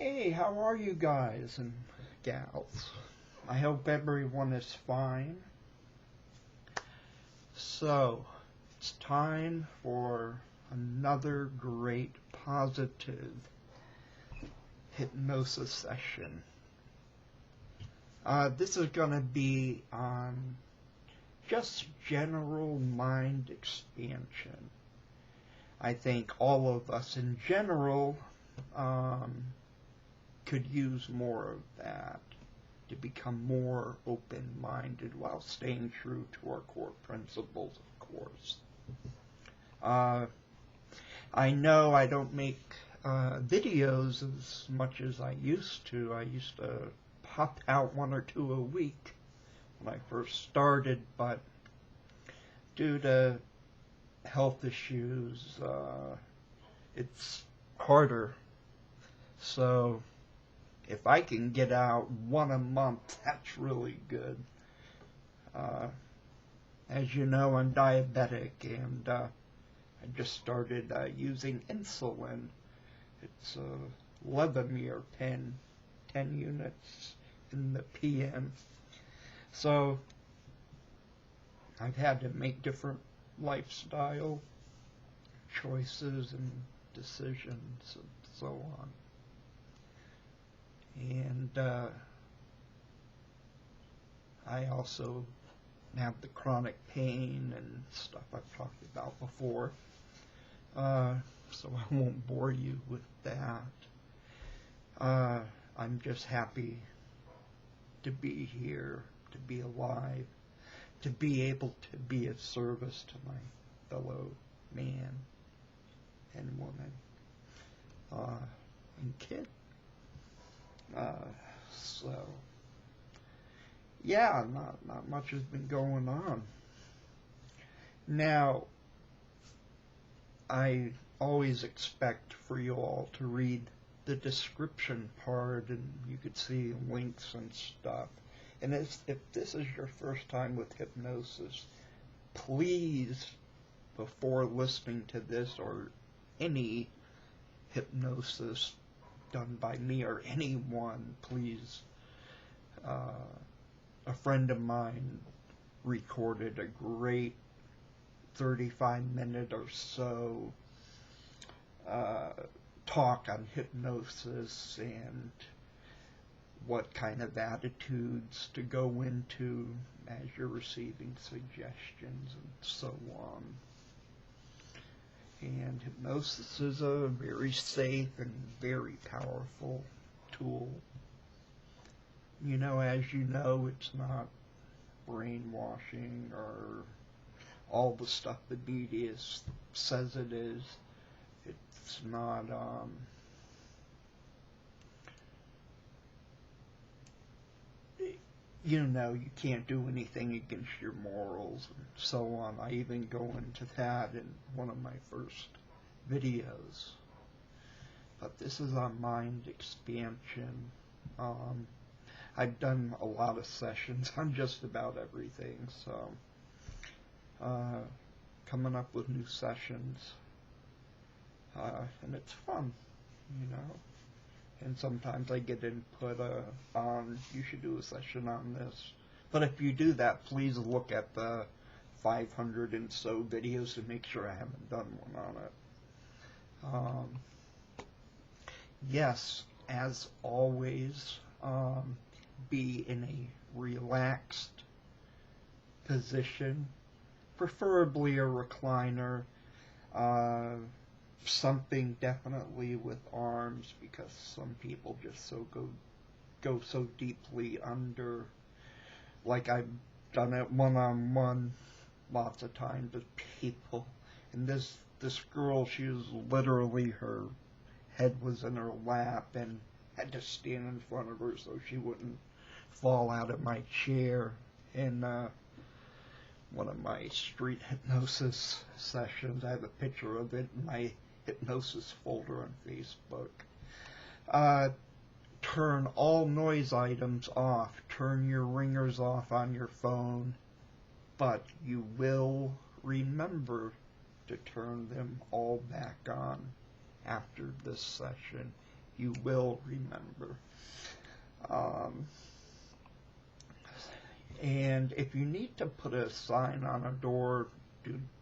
Hey, how are you guys and gals? I hope everyone is fine. So, it's time for another great positive hypnosis session. This is going to be on just general mind expansion. I think all of us in general could use more of that to become more open-minded while staying true to our core principles, of course. I know I don't make videos as much as I used to. I used to pop out 1 or 2 a week when I first started, but due to health issues, it's harder. So if I can get out 1 a month, that's really good. As you know, I'm diabetic, and I just started using insulin. It's a Levemir pen, 10 units in the PM. So I've had to make different lifestyle choices and decisions and so on. And I also have the chronic pain and stuff I've talked about before, so I won't bore you with that. I'm just happy to be here, to be alive, to be able to be of service to my fellow man and woman and kid. So, yeah, not much has been going on. Now, I always expect for you all to read the description part, and you could see links and stuff. And if this is your first time with hypnosis, please, before listening to this or any hypnosis done by me or anyone, please. A friend of mine recorded a great 35-minute or so talk on hypnosis and what kind of attitudes to go into as you're receiving suggestions and so on. And hypnosis is a very safe and very powerful tool. You know, as you know, it's not brainwashing or all the stuff the media says it is. It's not, you know, you can't do anything against your morals and so on. I even go into that in one of my first videos. But this is on mind expansion. I've done a lot of sessions on just about everything, so coming up with new sessions, and it's fun, you know. And sometimes I get input on, you should do a session on this. But if you do that, please look at the 500 and so videos to make sure I haven't done one on it. Yes, as always, be in a relaxed position, preferably a recliner. Something definitely with arms, because some people just go so deeply under. Like, I've done it one-on-one lots of times with people, and this girl, she was literally, her head was in her lap and had to stand in front of her so she wouldn't fall out of my chair in one of my street hypnosis sessions. I have a picture of it in my hypnosis folder on Facebook. Turn all noise items off. Turn your ringers off on your phone, but you will remember to turn them all back on after this session. you will remember. And if you need to put a sign on a door,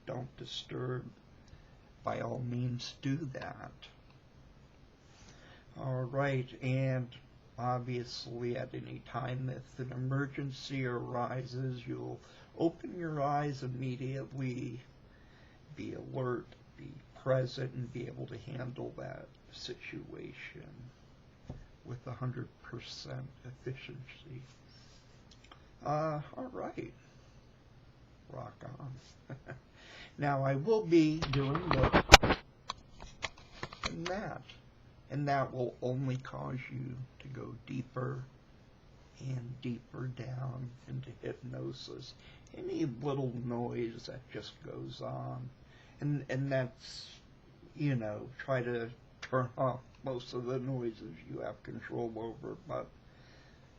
don't disturb, by all means do that. All right, and obviously at any time if an emergency arises, you'll open your eyes immediately, be alert, be present, and be able to handle that situation with 100% efficiency. All right. Rock on. Now I will be doing this and that will only cause you to go deeper and deeper down into hypnosis. Any little noise that just goes on, and that's, you know, try to turn off most of the noises you have control over, but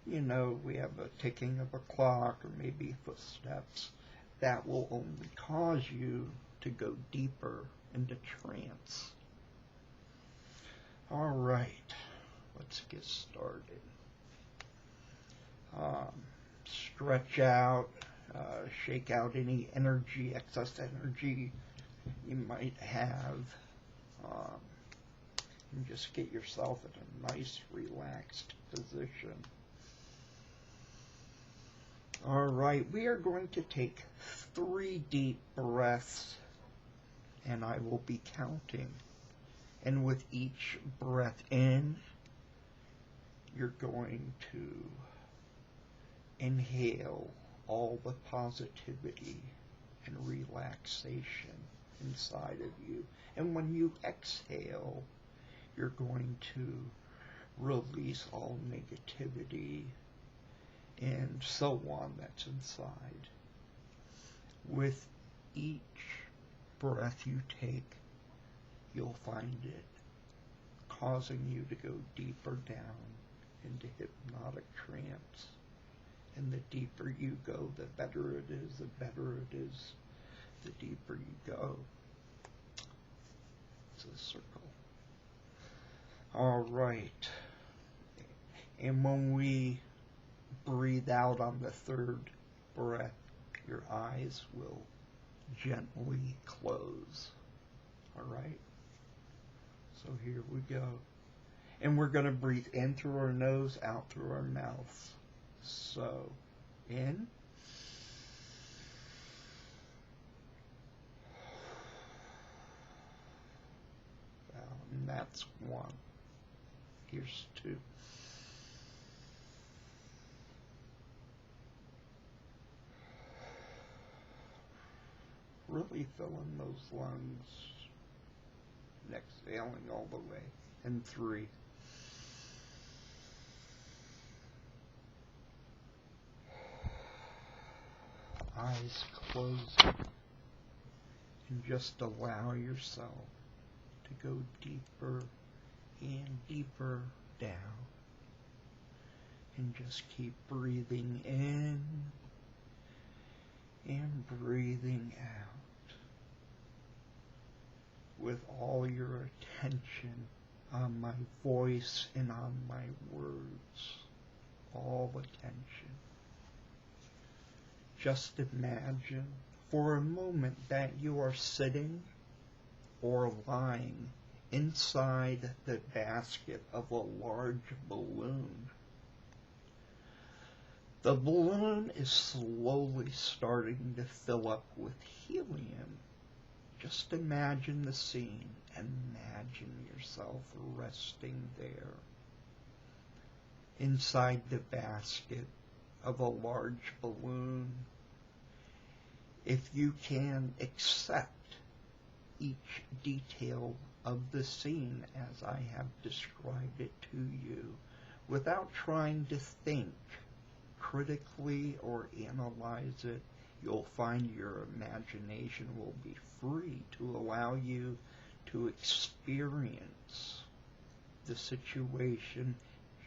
you know, we have a ticking of a clock or maybe footsteps. That will only cause you to go deeper into trance. All right, let's get started. Stretch out, shake out any energy, excess energy you might have, and just get yourself in a nice, relaxed position. All right, we are going to take 3 deep breaths, and I will be counting. And with each breath in, you're going to inhale all the positivity and relaxation inside of you. And when you exhale, you're going to release all negativity and so on that's inside. With each breath you take, you'll find it causing you to go deeper down into hypnotic trance. And the deeper you go, the better it is, the better it is, the deeper you go. It's a circle. All right. And when we breathe out on the 3rd breath, your eyes will gently close. All right? So here we go. And we're going to breathe in through our nose, out through our mouth. So, in. And that's 1. Here's 2. Really filling those lungs, and exhaling all the way. And 3. Eyes closing, and just allow yourself to go deeper and deeper down, and just keep breathing in and breathing out with all your attention on my voice and on my words. All attention. Just imagine for a moment that you are sitting or lying inside the basket of a large balloon. The balloon is slowly starting to fill up with helium. Just imagine the scene. Imagine yourself resting there inside the basket of a large balloon. If you can accept each detail of the scene as I have described it to you, without trying to think critically or analyze it, you'll find your imagination will be free to allow you to experience the situation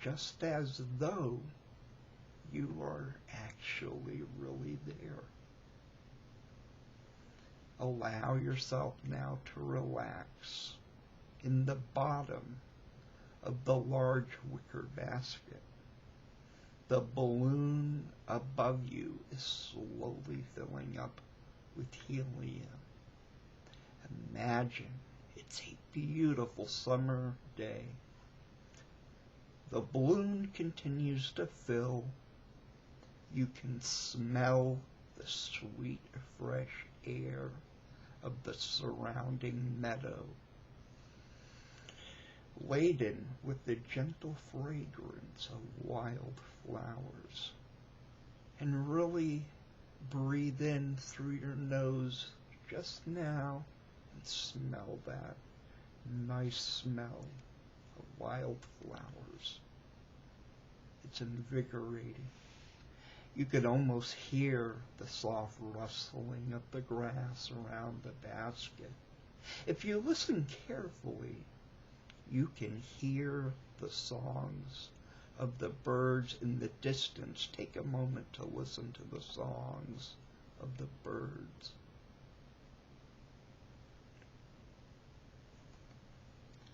just as though you are actually really there. Allow yourself now to relax in the bottom of the large wicker basket. The balloon above you is slowly filling up with helium. Imagine it's a beautiful summer day. The balloon continues to fill. You can smell the sweet, fresh air of the surrounding meadow, laden with the gentle fragrance of wild flowers. And really breathe in through your nose just now and smell that nice smell of wild flowers. It's invigorating. You could almost hear the soft rustling of the grass around the basket. If you listen carefully, you can hear the songs of the birds in the distance. Take a moment to listen to the songs of the birds.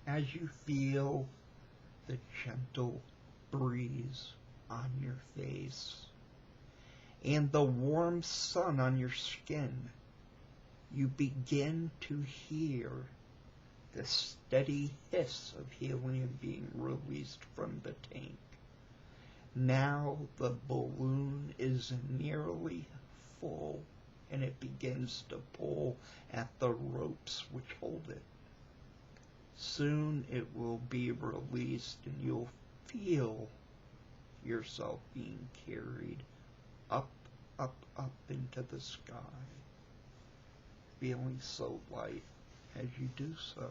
As you feel the gentle breeze on your face and the warm sun on your skin, you begin to hear the steady hiss of helium being released from the tank. Now the balloon is nearly full, and it begins to pull at the ropes which hold it. Soon it will be released, and you'll feel yourself being carried up, up, up into the sky, feeling so light as you do so.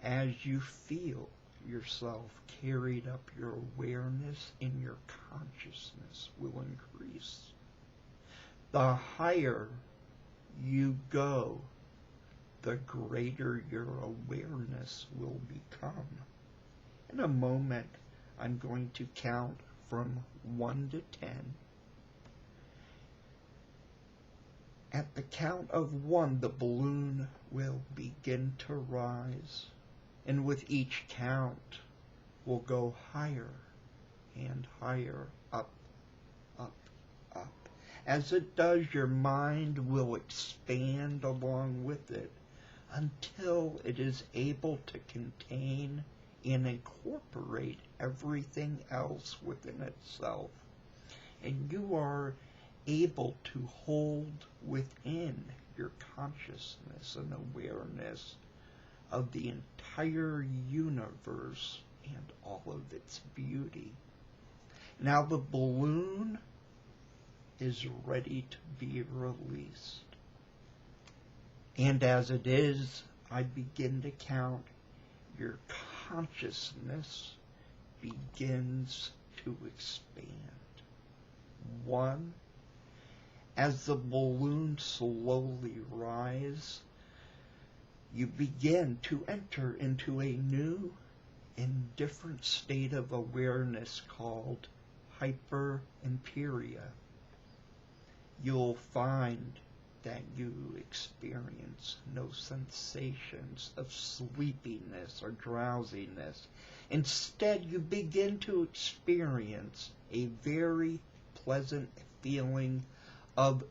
As you feel yourself carried up, your awareness and your consciousness will increase. The higher you go, the greater your awareness will become. In a moment, I'm going to count from 1 to 10. At the count of 1, the balloon will begin to rise, and with each count, we'll go higher and higher, up, up, up. As it does, your mind will expand along with it until it is able to contain and incorporate everything else within itself. And you are able to hold within your consciousness and awareness of the entire universe and all of its beauty. Now the balloon is ready to be released. And as it is, I begin to count. Your consciousness begins to expand. 1. As the balloon slowly rises, you begin to enter into a new and different state of awareness called hyper-imperia. You'll find that you experience no sensations of sleepiness or drowsiness. Instead, you begin to experience a very pleasant feeling of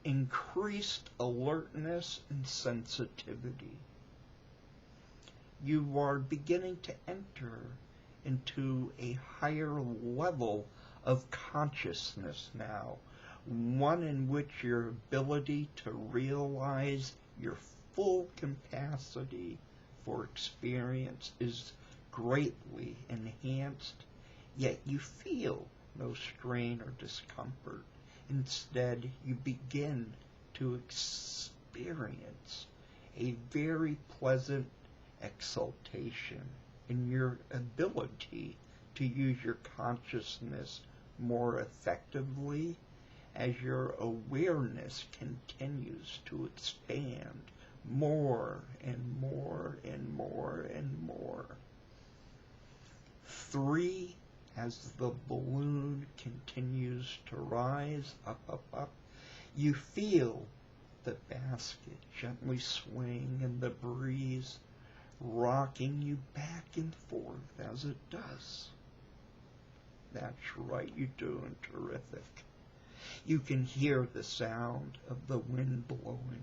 increased alertness and sensitivity. You are beginning to enter into a higher level of consciousness now, one in which your ability to realize your full capacity for experience is greatly enhanced, yet you feel no strain or discomfort. Instead, you begin to experience a very pleasant exaltation in your ability to use your consciousness more effectively as your awareness continues to expand more and more and more and more. 3, as the balloon continues to rise up, up, up, you feel the basket gently swing in the breeze, rocking you back and forth as it does. That's right, you're doing terrific. You can hear the sound of the wind blowing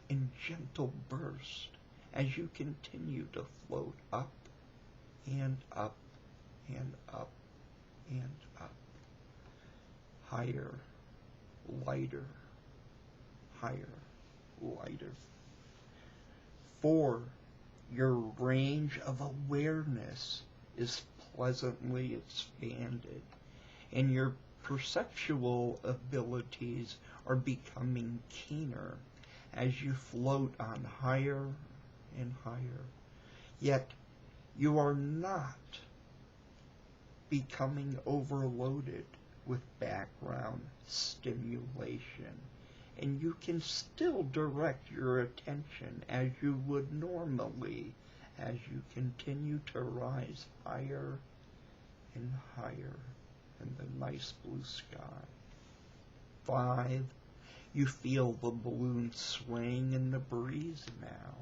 in gentle bursts as you continue to float up and up and up and up. Higher, lighter, higher, lighter. 4. Your range of awareness is pleasantly expanded, and your perceptual abilities are becoming keener as you float on higher and higher. Yet you are not becoming overloaded with background stimulation, and you can still direct your attention as you would normally as you continue to rise higher and higher in the nice blue sky. 5. You feel the balloon swaying in the breeze now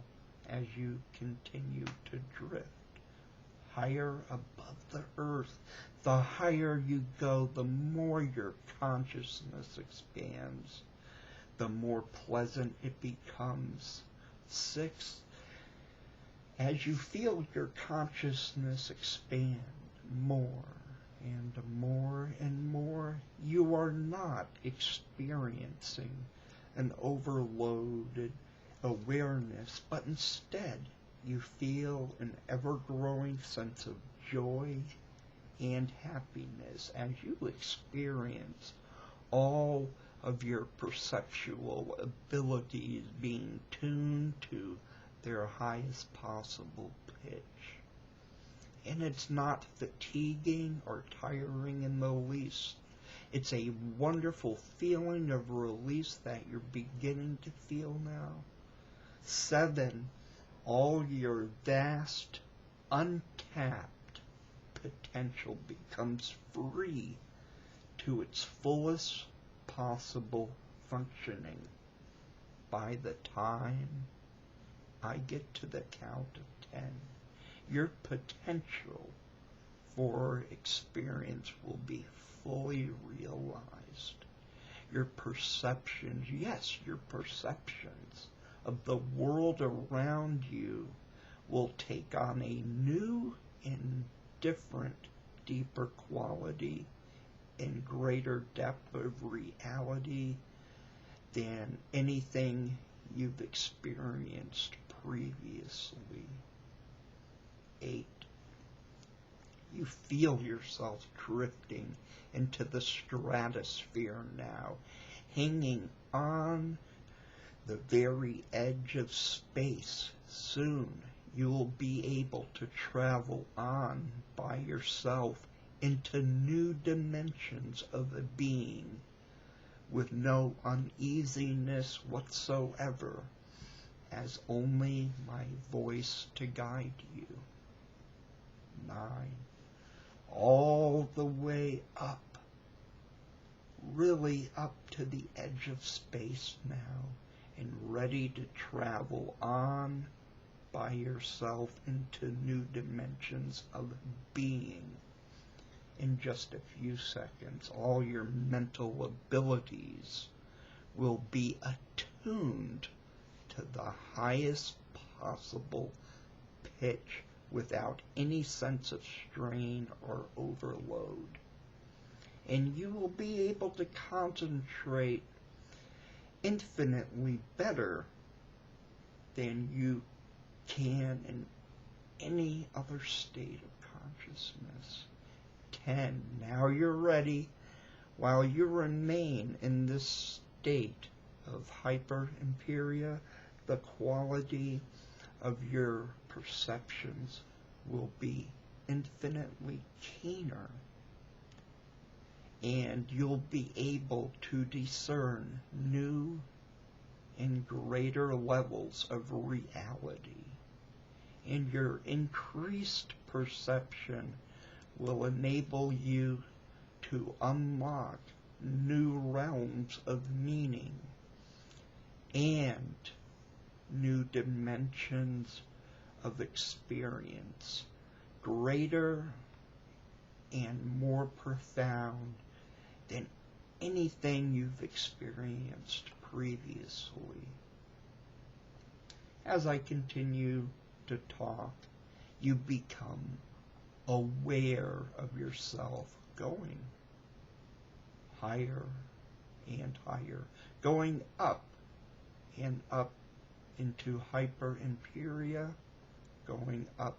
as you continue to drift higher above the earth. The higher you go, the more your consciousness expands, the more pleasant it becomes. 6. As you feel your consciousness expand more and more and more, you are not experiencing an overloaded awareness, but instead you feel an ever-growing sense of joy and happiness as you experience all of your perceptual abilities being tuned to their highest possible pitch. And it's not fatiguing or tiring in the least. It's a wonderful feeling of release that you're beginning to feel now. 7. All your vast, untapped potential becomes free to its fullest possible functioning. By the time I get to the count of 10, your potential for experience will be fully realized. Your perceptions, yes, your perceptions of the world around you will take on a new and different, deeper quality and greater depth of reality than anything you've experienced previously. 8. You feel yourself drifting into the stratosphere now, hanging on the very edge of space. Soon you will be able to travel on by yourself into new dimensions of a being with no uneasiness whatsoever, as only my voice to guide you. 9. All the way up, really up to the edge of space now, and ready to travel on by yourself into new dimensions of being. In just a few seconds, all your mental abilities will be attuned to the highest possible pitch without any sense of strain or overload. And you will be able to concentrate infinitely better than you can in any other state of consciousness. 10. Now you're ready. While you remain in this state of hyper-imperia, the quality of your perceptions will be infinitely keener, and you'll be able to discern new and greater levels of reality. And your increased perception will enable you to unlock new realms of meaning and new dimensions of experience, greater and more profound than anything you've experienced previously. As I continue to talk, you become aware of yourself going higher and higher, going up and up into hyper-imperia, going up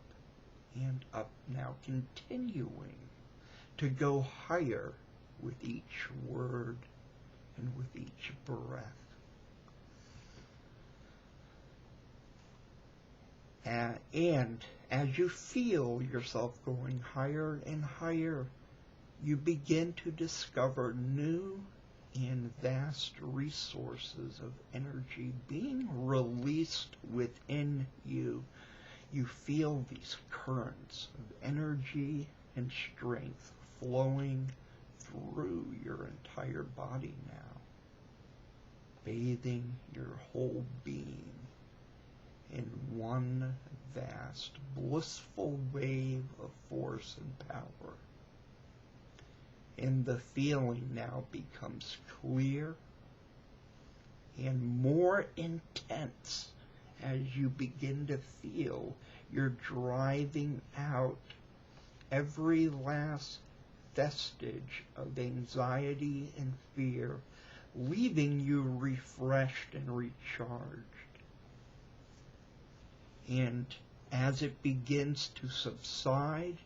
and up, now continuing to go higher with each word and with each breath. And as you feel yourself going higher and higher, you begin to discover new and vast resources of energy being released within you. You feel these currents of energy and strength flowing through your entire body now, bathing your whole being in one vast, blissful wave of force and power. And the feeling now becomes clear and more intense as you begin to feel you're driving out every last vestige of anxiety and fear, leaving you refreshed and recharged. And as it begins to subside,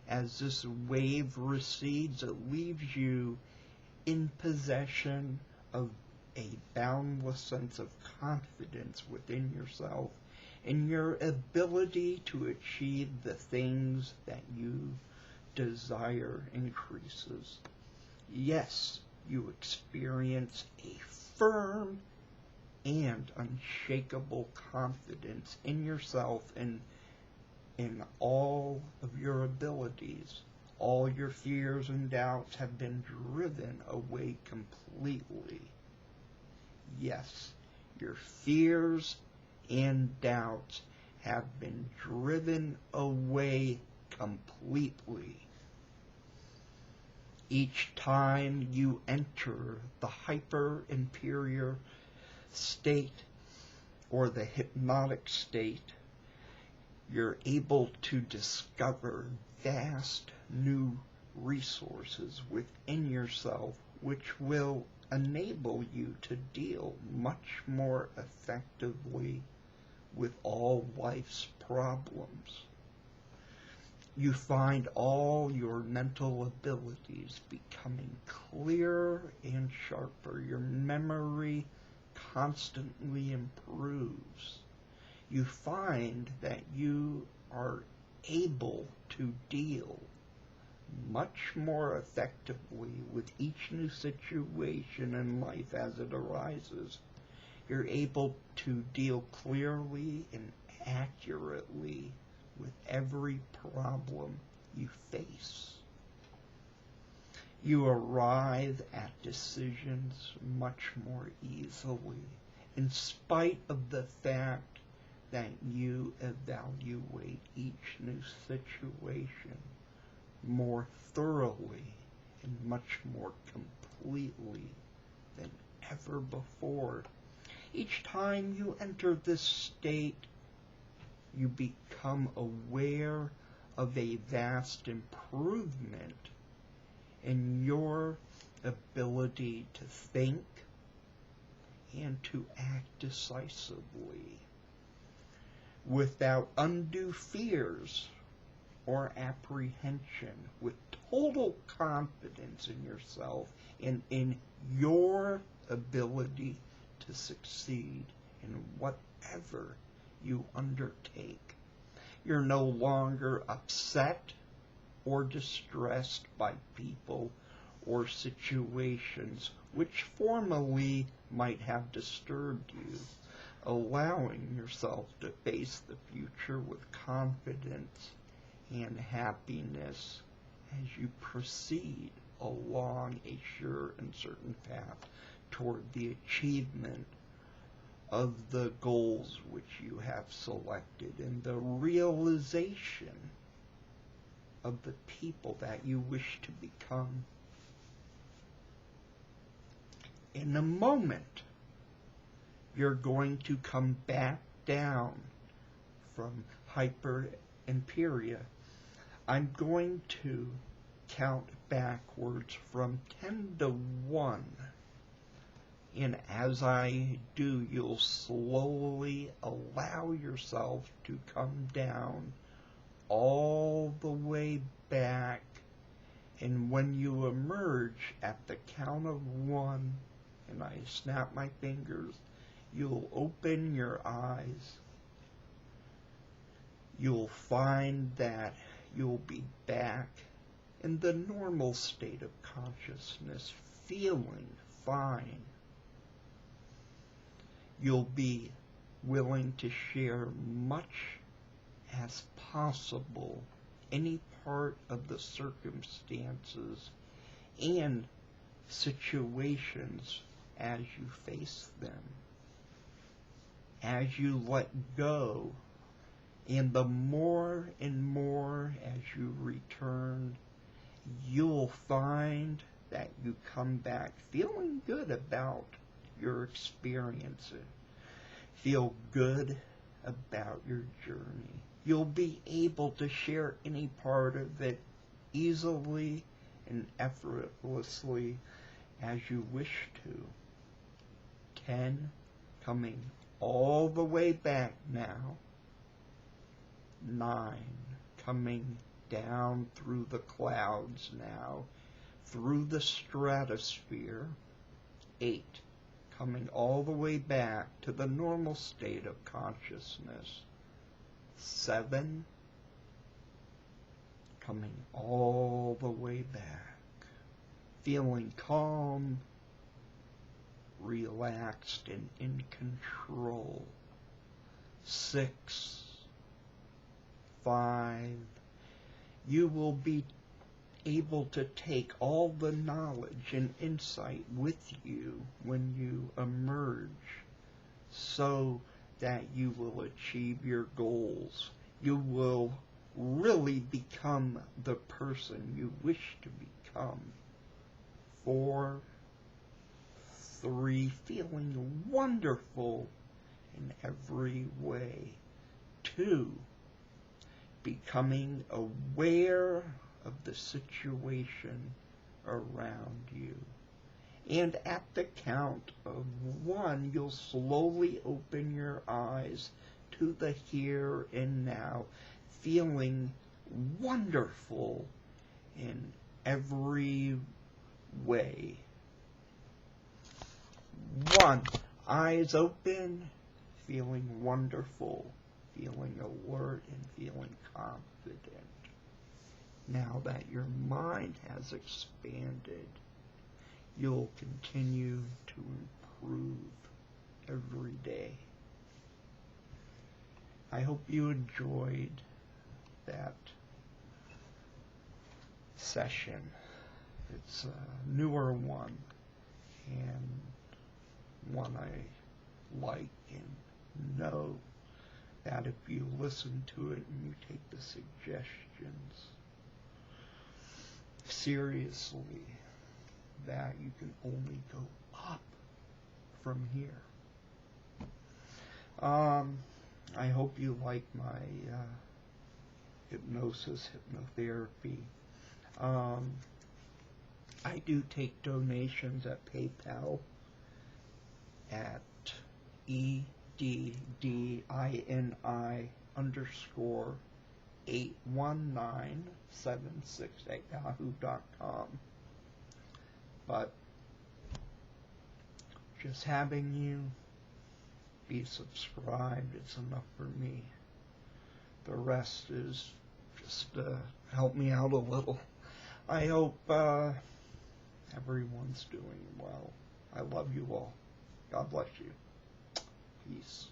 as this wave recedes, it leaves you in possession of a boundless sense of confidence within yourself and your ability to achieve the things that you desire increases. Yes, you experience a firm and unshakable confidence in yourself and in all of your abilities. All your fears and doubts have been driven away completely. Yes, your fears and doubts have been driven away completely. Each time you enter the hyper-inferior state or the hypnotic state, you're able to discover vast new resources within yourself which will enable you to deal much more effectively with all life's problems. You find all your mental abilities becoming clearer and sharper. Your memory constantly improves. You find that you are able to deal much more effectively with each new situation in life as it arises. You're able to deal clearly and accurately with every problem you face. You arrive at decisions much more easily, in spite of the fact that you evaluate each new situation more thoroughly and much more completely than ever before. Each time you enter this state, you become aware of a vast improvement in your ability to think and to act decisively without undue fears or apprehension, with total confidence in yourself and in your ability to succeed in whatever you undertake. You're no longer upset or distressed by people or situations which formerly might have disturbed you, allowing yourself to face the future with confidence and happiness as you proceed along a sure and certain path toward the achievement of the goals which you have selected and the realization of the people that you wish to become. In a moment, you're going to come back down from hyper-imperia. I'm going to count backwards from 10 to 1. And as I do, you'll slowly allow yourself to come down all the way back. And when you emerge at the count of 1, and I snap my fingers, you'll open your eyes. You'll find that you'll be back in the normal state of consciousness, feeling fine. You'll be willing to share much as possible, any part of the circumstances and situations as you face them. As you let go, and the more and more as you return, you'll find that you come back feeling good about your experiences. Feel good about your journey. You'll be able to share any part of it easily and effortlessly as you wish to. 10, coming all the way back now. 9, coming down through the clouds now, through the stratosphere. 8, coming all the way back to the normal state of consciousness. 7, coming all the way back, feeling calm, relaxed, and in control. 6, 5, you will be able to take all the knowledge and insight with you when you emerge, so that you will achieve your goals. You will really become the person you wish to become. 4, 3, feeling wonderful in every way. 2, becoming aware of the situation around you. And at the count of 1, you'll slowly open your eyes to the here and now, feeling wonderful in every way. 1, eyes open, feeling wonderful, feeling alert, and feeling confident. Now that your mind has expanded, you'll continue to improve every day. I hope you enjoyed that session. It's a newer one, and one I like and know that if you listen to it and you take the suggestions seriously, that you can only go up from here. I hope you like my hypnosis, hypnotherapy. I do take donations at PayPal at EDDINI_81976@yahoo.com. But just having you be subscribed is enough for me. The rest is just help me out a little. I hope everyone's doing well. I love you all. God bless you. Peace.